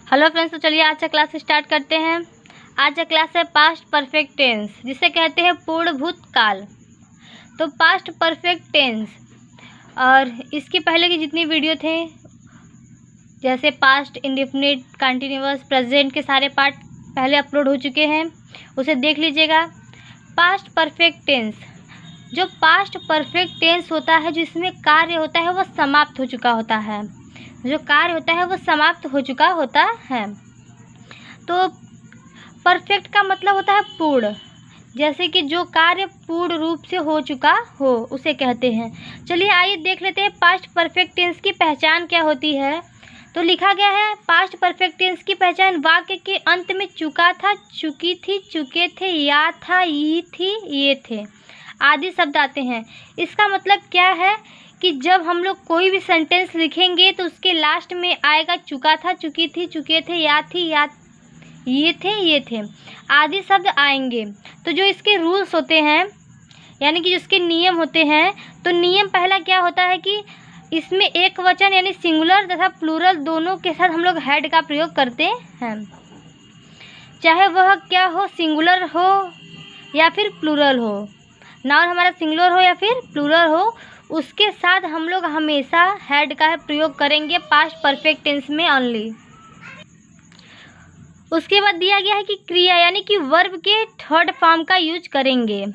Hello friends, तो चलिए आज का क्लास स्टार्ट करते हैं। आज का क्लास है पास्ट परफेक्ट टेंस, जिसे कहते हैं पूर्ण भूतकाल। तो पास्ट परफेक्ट टेंस और इसके पहले की जितनी वीडियो थे, जैसे पास्ट, इंडेफिनिट, कंटिन्यूअस, प्रेजेंट के सारे पार्ट पहले अपलोड हो चुके हैं, उसे देख लीजिएगा। पास्ट परफेक्ट टेंस, जो पास्ट परफेक्ट टेंस होता है, जिसमें कार्य होता है वह समाप्त हो चुका होता है, जो कार्य होता है वो समाप्त हो चुका होता है। तो परफेक्ट का मतलब होता है पूर्ण, जैसे कि जो कार्य पूर्ण रूप से हो चुका हो उसे कहते हैं। चलिए आइए देख लेते हैं पास्ट परफेक्ट टेंस की पहचान क्या होती है। तो लिखा गया है, पास्ट परफेक्ट टेंस की पहचान वाक्य के अंत में चुका था, चुकी थी, चुके थे, या था, ये थी, ये थे आदि शब्द आते हैं। इसका मतलब क्या है कि जब हम लोग कोई भी सेंटेंस लिखेंगे तो उसके लास्ट में आएगा चुका था, चुकी थी, चुके थे, या थी, या ये थे आदि शब्द आएंगे। तो जो इसके रूल्स होते हैं, यानी कि जिसके नियम होते हैं, तो नियम पहला क्या होता है कि इसमें एक वचन यानी सिंगुलर तथा प्लूरल दोनों के साथ हम लोग हैड का प्रयोग करते हैं, चाहे वह क्या हो, सिंगुलर हो या फिर प्लूरल हो। नाउन हमारा सिंगुलर हो या फिर प्लूरल हो, उसके साथ हम लोग हमेशा हैड का प्रयोग करेंगे पास्ट परफेक्ट टेंस में ओनली। उसके बाद दिया गया है कि क्रिया यानी कि वर्ब के थर्ड फॉर्म का यूज करेंगे।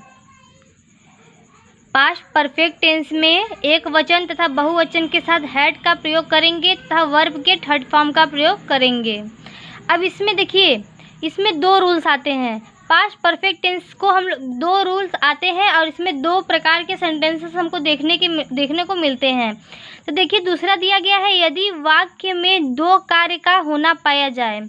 पास्ट परफेक्ट टेंस में एक वचन तथा बहुवचन के साथ हैड का प्रयोग करेंगे तथा वर्ब के थर्ड फॉर्म का प्रयोग करेंगे। अब इसमें देखिए, इसमें दो रूल्स आते हैं। पास्ट परफेक्ट टेंस को हम दो रूल्स आते हैं और इसमें दो प्रकार के सेंटेंसेस हमको देखने को मिलते हैं। तो देखिए, दूसरा दिया गया है, यदि वाक्य में दो कार्य का होना पाया जाए,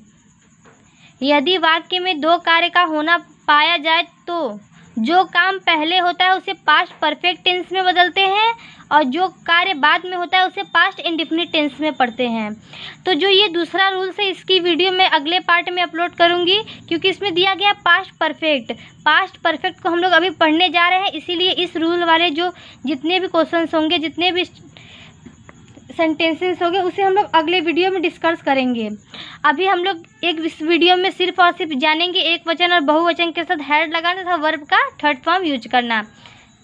यदि वाक्य में दो कार्य का होना पाया जाए तो जो काम पहले होता है उसे पास्ट परफेक्ट टेंस में बदलते हैं और जो कार्य बाद में होता है उसे पास्ट इंडेफिनिट टेंस में पढ़ते हैं। तो जो ये दूसरा रूल्स है, इसकी वीडियो मैं अगले पार्ट में अपलोड करूंगी, क्योंकि इसमें दिया गया पास्ट परफेक्ट को हम लोग अभी पढ़ने जा रहे हैं। इसीलिए इस रूल वाले जो जितने भी क्वेश्चंस होंगे, जितने भी सेंटेंसेस होंगे, उसे हम लोग अगले वीडियो में डिस्कस करेंगे। अभी हम लोग इस वीडियो में सिर्फ और सिर्फ जानेंगे एक वचन और बहुवचन के साथ हैड लगाना तथा वर्ब का थर्ड फॉर्म यूज करना।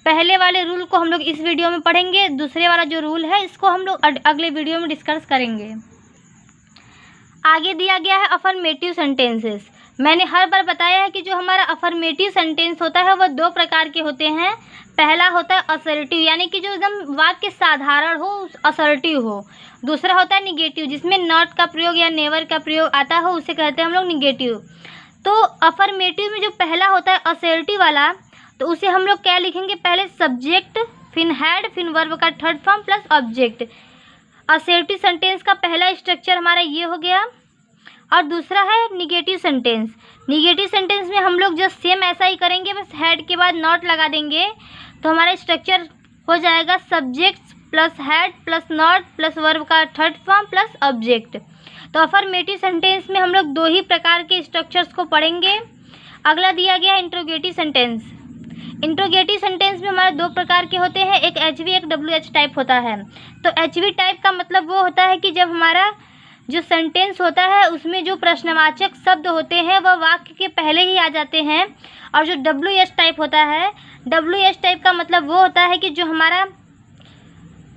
पहले वाले रूल को हम लोग इस वीडियो में पढ़ेंगे, दूसरे वाला जो रूल है इसको हम लोग अगले वीडियो में डिस्कस करेंगे। आगे दिया गया है अफर्मेटिव सेंटेंसेस। मैंने हर बार बताया है कि जो हमारा अफर्मेटिव सेंटेंस होता है वह दो प्रकार के होते हैं। पहला होता है असर्टिव, यानी कि जो एकदम वाक्य साधारण हो, असर्टिव हो। दूसरा होता है निगेटिव, जिसमें नॉट का प्रयोग या नेवर का प्रयोग आता हो, उसे कहते हैं हम लोग निगेटिव। तो अफर्मेटिव में जो पहला होता है असर्टिव वाला, तो उसे हम लोग क्या लिखेंगे, पहले सब्जेक्ट, फिर हैड, फिर वर्ब का third form plus object. Assertive sentence का पहला स्ट्रक्चर हमारा ये हो गया। और दूसरा है निगेटिव सेंटेंस। निगेटिव सेंटेंस में हम लोग जस्ट सेम ऐसा ही करेंगे, बस हैड के बाद नॉट लगा देंगे, तो हमारा स्ट्रक्चर हो जाएगा subject plus had plus not plus verb का थर्ड फॉर्म प्लस ऑब्जेक्ट। तो अफर्मेटिव सेंटेंस में हम लोग दो ही प्रकार के स्ट्रक्चर्स को पढ़ेंगे। अगला दिया गया इंट्रोगेटिव सेंटेंस। इंट्रोगेटिव सेंटेंस में हमारे दो प्रकार के होते हैं, एक HV एक WH टाइप होता है। तो HV टाइप का मतलब वो होता है कि जब हमारा जो सेंटेंस होता है उसमें जो प्रश्नवाचक शब्द होते हैं वह वाक्य के पहले ही आ जाते हैं। और जो WH टाइप होता है, WH टाइप का मतलब वो होता है कि जो हमारा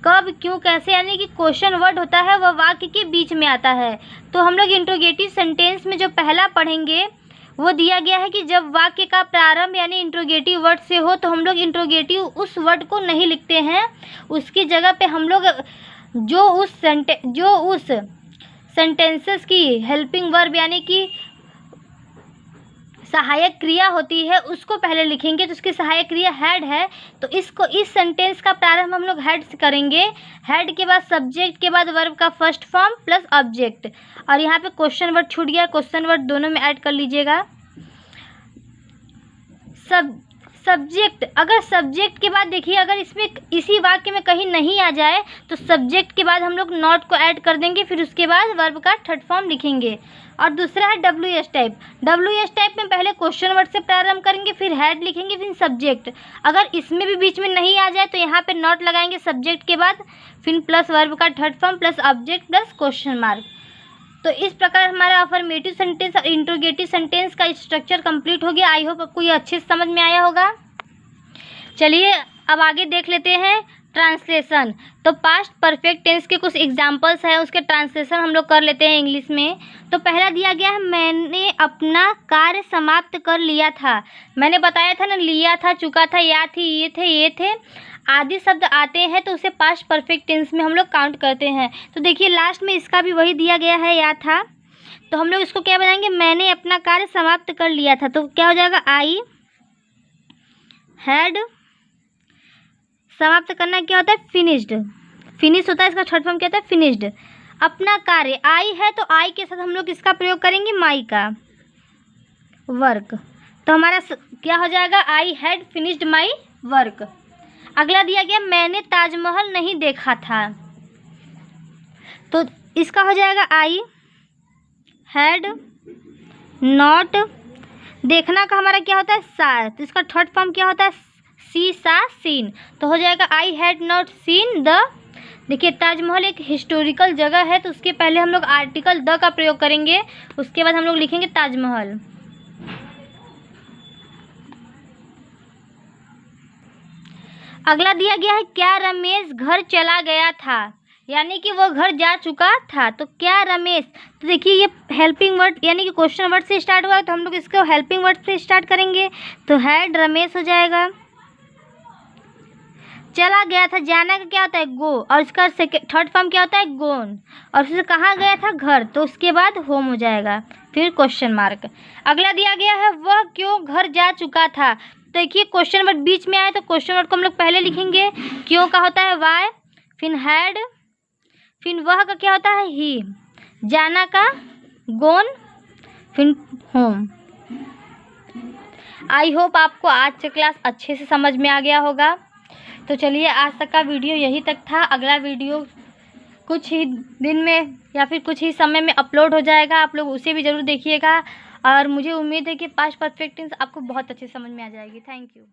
कब, क्यों, कैसे, यानी कि क्वेश्चन वर्ड होता है, वह वाक्य के बीच में आता है। तो हम लोग इंट्रोगेटिव सेंटेंस में जो पहला पढ़ेंगे वो दिया गया है कि जब वाक्य का प्रारंभ यानी इंट्रोगेटिव वर्ड से हो, तो हम लोग इंट्रोगेटिव उस वर्ड को नहीं लिखते हैं, उसकी जगह पे हम लोग जो उस सेंटेंसेस की हेल्पिंग वर्ब यानी कि सहायक क्रिया होती है उसको पहले लिखेंगे। तो उसकी सहायक क्रिया हैड है, तो इस सेंटेंस का प्रारंभ हम लोग हैड से करेंगे। हैड के बाद सब्जेक्ट के बाद वर्ब का फर्स्ट फॉर्म प्लस ऑब्जेक्ट। और यहाँ पे क्वेश्चन वर्ड छूट गया, क्वेश्चन वर्ड दोनों में ऐड कर लीजिएगा। सब्जेक्ट, अगर सब्जेक्ट के बाद देखिए, अगर इसमें इसी वाक्य में कहीं नहीं आ जाए तो सब्जेक्ट के बाद हम लोग नॉट को ऐड कर देंगे, फिर उसके बाद वर्ब का थर्ड फॉर्म लिखेंगे। और दूसरा है WH टाइप। WH टाइप में पहले क्वेश्चन वर्ड से प्रारंभ करेंगे, फिर हैड लिखेंगे, फिर सब्जेक्ट। अगर इसमें भी बीच में नहीं आ जाए तो यहाँ पे नॉट लगाएंगे सब्जेक्ट के बाद, फिर प्लस वर्ब का third form plus object plus question mark. तो इस प्रकार हमारा अफर्मेटिव सेंटेंस और इंट्रोगेटिव सेंटेंस का स्ट्रक्चर कंप्लीट हो गया। आई होप आपको ये अच्छे से समझ में आया होगा। चलिए अब आगे देख लेते हैं ट्रांसलेशन। तो पास्ट परफेक्ट टेंस के कुछ एग्जांपल्स हैं, उसके ट्रांसलेशन हम लोग कर लेते हैं इंग्लिश में। तो पहला दिया गया है, मैंने अपना कार्य समाप्त कर लिया था। मैंने बताया था ना, लिया था, चुका था, या थी, ये थे आदि शब्द आते हैं तो उसे पास्ट परफेक्ट टेंस में हम लोग काउंट करते हैं। तो देखिए लास्ट में इसका भी वही दिया गया है, या था, तो हम लोग इसको क्या बनाएंगे, मैंने अपना कार्य समाप्त कर लिया था। तो क्या हो जाएगा, आई हैड, समाप्त करना क्या होता है, फिनिश्ड, फिनिश होता है, इसका शॉर्ट फॉर्म क्या होता है, फिनिश्ड। अपना कार्य, आई है तो आई के साथ हम लोग इसका प्रयोग करेंगे, माई का, वर्क। तो हमारा क्या हो जाएगा, I had finished my work. अगला दिया गया, मैंने ताजमहल नहीं देखा था। तो इसका हो जाएगा, आई हैड नॉट, देखना का हमारा क्या होता है, सा, तो इसका थर्ड फॉर्म क्या होता है, सी, सा, सीन। तो हो जाएगा, I had not seen the. देखिए ताजमहल एक हिस्टोरिकल जगह है, तो उसके पहले हम लोग आर्टिकल द का प्रयोग करेंगे, उसके बाद हम लोग लिखेंगे ताजमहल। अगला दिया गया है, क्या रमेश घर चला गया था, यानी कि वो घर जा चुका था। तो क्या रमेश, तो देखिए ये हेल्पिंग वर्ड यानी कि क्वेश्चन वर्ड से स्टार्ट हुआ है, तो हम लोग इसको हेल्पिंग वर्ड से स्टार्ट करेंगे। तो हैड रमेश हो जाएगा। चला गया था, जाना का क्या होता है, गो, और इसका थर्ड फॉर्म क्या होता है, गोन, और फिर कहाँ गया था, घर, तो उसके बाद होम हो जाएगा, फिर क्वेश्चन मार्क। अगला दिया गया है, वह क्यों घर जा चुका था। देखिए क्वेश्चन वर्ड बीच में आए तो क्वेश्चन वर्ड को हम लोग पहले लिखेंगे, क्यों का होता है वाई, फिर हैड, फिर वह का क्या होता है ही, जाना का गोन, फिर होम। आई होप आपको आज का क्लास अच्छे से समझ में आ गया होगा। तो चलिए आज तक का वीडियो यही तक था। अगला वीडियो कुछ ही दिन में या फिर कुछ ही समय में अपलोड हो जाएगा, आप लोग उसे भी ज़रूर देखिएगा। और मुझे उम्मीद है कि पास्ट परफेक्ट टेंस आपको बहुत अच्छे समझ में आ जाएगी। Thank you.